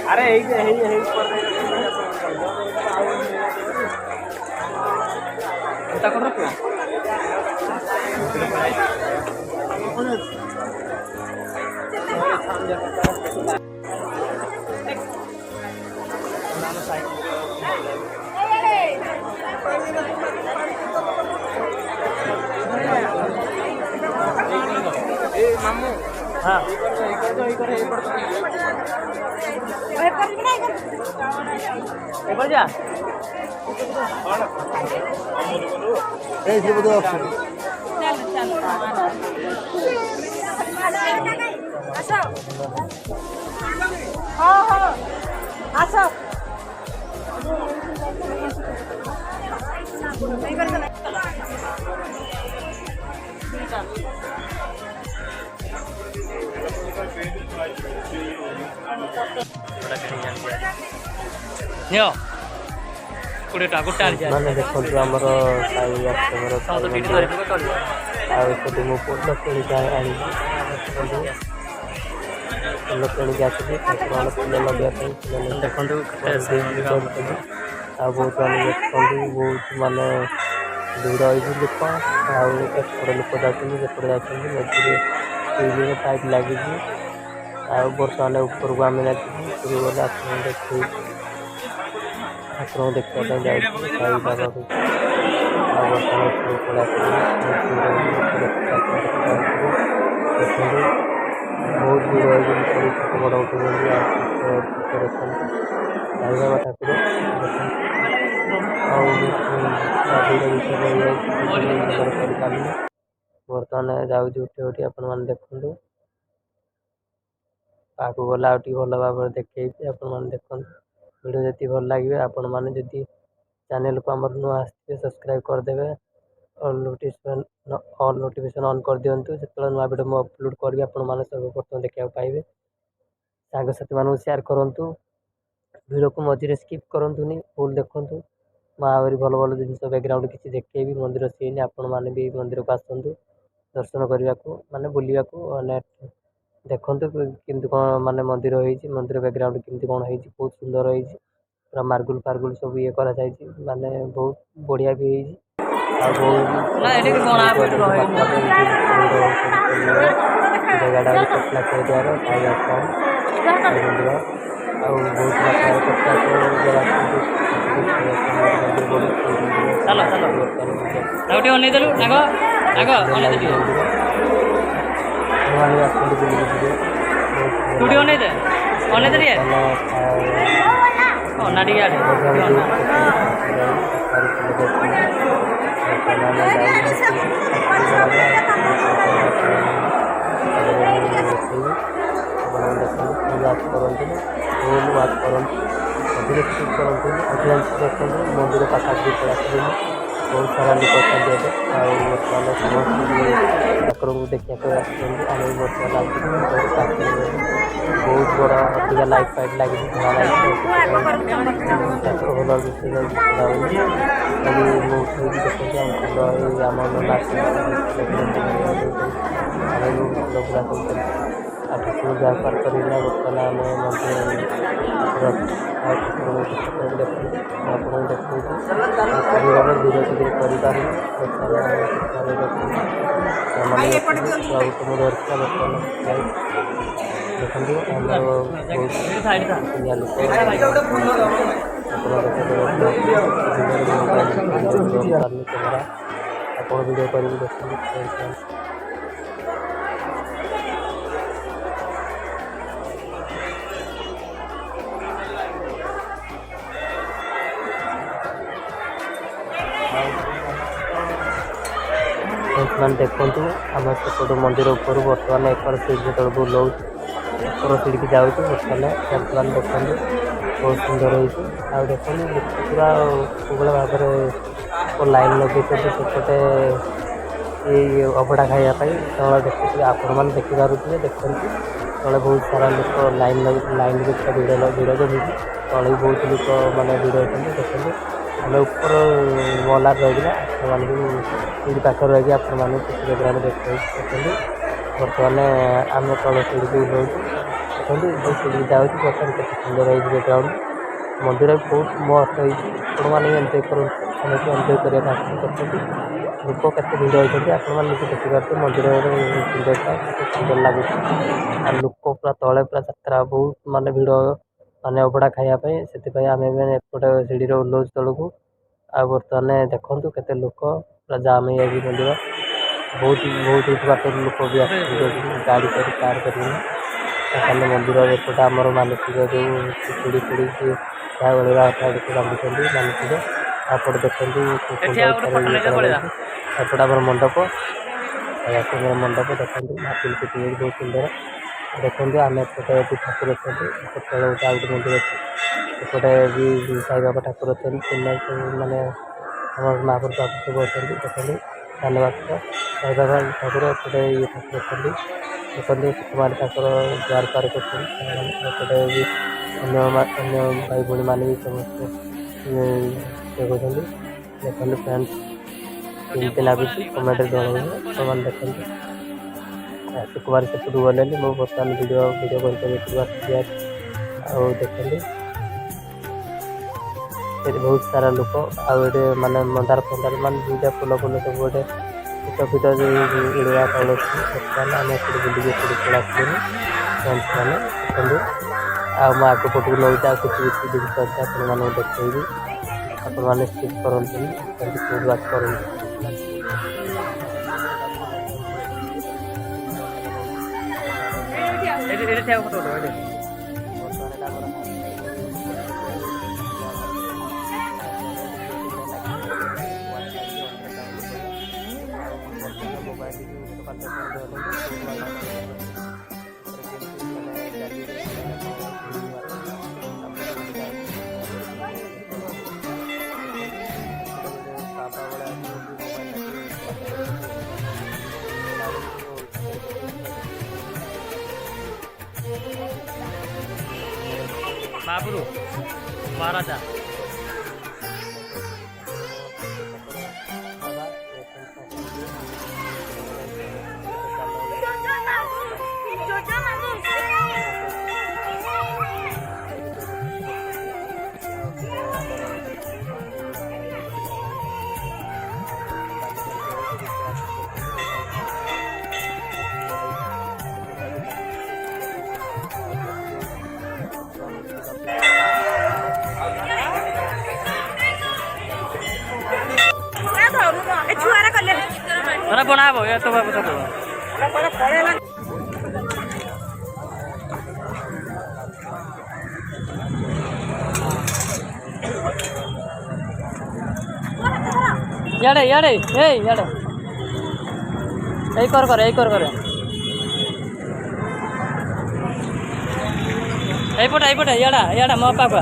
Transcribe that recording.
अरे मामू हाँ जा ମାନେ ଦେଖନ୍ତୁ ଆମର ସାଇ ଆଶ୍ରମର ଆଉ ସେଠି ମୁଁ ଫୁଲ କିଣିକି ଆଣିବି ଫୁଲ କିଣିକି ଆସିବି ଠାକୁରଙ୍କ ଫୁଲ ଲଗେଇବା ପାଇଁ ଦେଖନ୍ତୁ ଆଉ ବହୁତ ମାନେ ଦେଖନ୍ତି ବହୁତ ମାନେ ଭିଡ଼ ହେଇଛି ଲୋକ ଆଉ ଏପଟେ ଲୋକ ଯାଉଛନ୍ତି ସେପଟେ ଯାଉଛନ୍ତି ମଝିରେ ଟିଭିରେ ପାଇପ୍ ଲାଗିଛି ଆଉ ବର୍ତ୍ତମାନ ଉପରକୁ ଆମେ ଲାଗିଛୁ ଉପରକୁ ଗଲେ ଆପଣଙ୍କୁ ଦେଖେଇବୁ ଠାକୁରଙ୍କୁ ଦେଖିବା ପାଇଁ ଯାଉଛୁ ସାଇ ବାବାକୁ ଆଉ ବର୍ତ୍ତମାନ ଉପରକୁ ପଳାଇଛୁ ଦେଖନ୍ତୁ ବହୁତ ଭିଡ଼ ହେଇଛି ଛୋଟ ବଡ଼ ଉଠୁଛନ୍ତି ଆଉ ଦେଖନ୍ତୁ ସାଇ ବାବା ଠାକୁର ଆଉ ଭିଡ଼ ଭିତରେ କରିପାରିଲୁ ବର୍ତ୍ତମାନ ଯାଉଛି ଉଠି ଉଠି ଆପଣମାନେ ଦେଖନ୍ତୁ ଆଗକୁ ଗଲେ ଆଉ ଟିକେ ଭଲ ଭାବରେ ଦେଖେଇଛି ଆପଣମାନେ ଦେଖନ୍ତୁ ଭିଡ଼ିଓ ଯଦି ଭଲ ଲାଗିବେ ଆପଣମାନେ ଯଦି ଚ୍ୟାନେଲକୁ ଆମର ନୂଆ ଆସିଥିବେ ସବସ୍କ୍ରାଇବ୍ କରିଦେବେ ଅଲ୍ ନୋଟିଫିକେସନ୍ ଅନ୍ କରିଦିଅନ୍ତୁ ଯେତେବେଳେ ନୂଆ ଭିଡ଼ିଓ ମୁଁ ଅପଲୋଡ଼ କରିବି ଆପଣମାନେ ସର୍ବପ୍ରଥମେ ଦେଖିବାକୁ ପାଇବେ ସାଙ୍ଗସାଥିମାନଙ୍କୁ ସେୟାର କରନ୍ତୁ ଭିଡ଼ିଓକୁ ମଝିରେ ସ୍କିପ୍ କରନ୍ତୁନି ଫୁଲ୍ ଦେଖନ୍ତୁ ମୁଁ ଆହୁରି ଭଲ ଭଲ ଜିନିଷ ବ୍ୟାକ୍ଗ୍ରାଉଣ୍ଡ କିଛି ଦେଖେଇବି ମନ୍ଦିର ସିନ୍ ଆପଣମାନେ ବି ମନ୍ଦିରକୁ ଆସନ୍ତୁ ଦର୍ଶନ କରିବାକୁ ମାନେ ବୁଲିବାକୁ ଦେଖନ୍ତୁ କେମିତି କ'ଣ ମାନେ ମନ୍ଦିର ହେଇଛି ମନ୍ଦିର ବ୍ୟାକ୍ଗ୍ରାଉଣ୍ଡ କେମିତି କ'ଣ ହେଇଛି ବହୁତ ସୁନ୍ଦର ହେଇଛି ପୁରା ମାର୍ଗୁଲ ଫାର୍ଗୁଲ ସବୁ ଇଏ କରାଯାଇଛି ମାନେ ବହୁତ ବଢ଼ିଆ ବି ହେଇଛି ଆଉ ବହୁତ ଜାଗାଟା କପିଳାସ ଏରିଆର ସାଇ ଆଶ୍ରମ ମନ୍ଦିର ଆଉ ବହୁତ ମାତ୍ରାରେ କପିଳାସ ଆସନ୍ତୁ ବୁଲିକି ଯିବେ ୱାଚ୍ କରନ୍ତୁ ଫୁଲ୍ ୱାଚ୍ କରନ୍ତୁ ଅଧିକ ସ୍କିପ୍ କରନ୍ତୁ ଅଧିକାଂଶ ଦେଖନ୍ତୁ ମନ୍ଦିର ପାଖାପାଖି ଆସିବେନି ବହୁତ ସାରା ଲୋକ ଅଛନ୍ତି ଏବେ ଆଉ ବର୍ତ୍ତମାନ ସମସ୍ତେ ଠାକୁରଙ୍କୁ ଦେଖିବା ପାଇଁ ଆସୁଛନ୍ତି ଆମେ ବର୍ତ୍ତମାନ ବହୁତ ବଡ଼ ଅଧିକା ଲାଇଟ୍ ଫାଇଟ୍ ଲାଗିଛି ଧଳା ଲାଇଟ୍ ଠାକୁର ଭଲ ରୋଷେଇ ଯାଉଛି ମୁଁ ଉଠେଇକି ଦେଖନ୍ତୁ ଆମ ଫୁଲ ଏଇ ଆମ ନନା ଆମେ ଫୁଲ ପୁରା ସବୁ ଆଉ ଠାକୁର ବ୍ୟାପାର କରିକିନା ବର୍ତ୍ତମାନ ଆମେ ମନ୍ଦିର ଠାକୁରଙ୍କୁ ଦେଖନ୍ତୁ ଆପଣଙ୍କୁ ଦେଖନ୍ତୁ ପରିବାର ଧୀରେ ଧୀରେ କରିପାରିବୁ ମୁଁ ଧରିଥିଲା ବର୍ତ୍ତମାନ ଦେଖନ୍ତୁ ଆମର ବହୁତ ଦୁନିଆ ଲୋକ ଆପଣ ଭିଡ଼ିଓ କରିକି ଦେଖନ୍ତୁ ବର୍ତ୍ତମାନ ଦେଖନ୍ତୁ ଆମେ ସେପଟ ମନ୍ଦିର ଉପରୁ ବର୍ତ୍ତମାନ ଏକର ସିଟ୍ ଯେତେବେଳେ ବୁଲଉଛୁ ଏକର ସିଟ୍କି ଯାଉଛୁ ବର୍ତ୍ତମାନ ଦେଖନ୍ତୁ ବହୁତ ସୁନ୍ଦର ହେଇଛି ଆଉ ଦେଖନ୍ତୁ ପୁରା କୋଉଭଳି ଭାବରେ ଲାଇନ୍ ଲଗେଇଛନ୍ତି ସେପଟେ ଏଇ ଅଭଡ଼ା ଖାଇବା ପାଇଁ ସେତେବେଳେ ଦେଖୁଥିବେ ଆପଣମାନେ ଦେଖିପାରୁଥିବେ ଦେଖନ୍ତୁ तले बहुत सारा लोक लाइन भी भिड़ जमी तले भी बहुत लोक मैंने भिड़ होती देखते आम ऊपर मलार रही सीढ़ी पाखे रही आपण मैंने बैकग्राउंड देखते बर्तमान आम तल सीढ़ी भी रोचे देखते जो सीढ़ी जाऊँ बर्तमान के सुंदर है बैकग्राउंड मंदिर बहुत मस्त होती मैंने एंजय कर एंजय करने करते लोक केते भिड़ होती आपण मैंने देखिपारे मंदिर सुंदरता सुंदर लगुच आ लोक पूरा तले पूरा यात्रा बहुत माने भिड़ माने अबड़ा खायापी से आम एपटे सीढ़ी ओह्लौच तलू आ बर्तमान देखूँ केते लोक पूरा जाम हो मंदिर बहुत बहुत बाट लोक भी गाड़ी कर कार कर मंदिर एपटे आमर मानसिक जो चूड़ी फुड़ी सी बड़ा बांधुंट मानसिक आपटे देखते एपटे आम मंडप मंडप देखते माटी पिटी बहुत सुंदर देखते आम एपटे भी ठाकुर अच्छे तले गोटे आउट मंदिर अच्छे एपटे भी साई बाबा ठाकुर अच्छे मानने महापुर बाबू सब अच्छे देखते धन्यवाद साई बाबा ठाकुर एपटे ये ठाकुर अच्छे देखते सुकुमार ठाकुर द्वार पार करपटे भी अन्य भाई भाई मैंने भी समस्त देखते देखते फ्रेंड्स केमती लगुच कमेंट जन तो मैंने देखते शुक्रवार से गले मुझे बर्तमान वीडियो करके देखते बहुत सारा लोक आए मानने मंदार फंदार मान दुईटा फुल फुल सब गोटे फीट फीट उड़िया तौल आम बुलिक पड़ा फ्रेंड्स मैंने देखते आगे पटक नौ किसी जिन अच्छे देखी आपण मैंने स्किप करते महापुरु महाराजा बना ये तो याडे याडे ए याडे कर एपटे याडा याडा मो पापा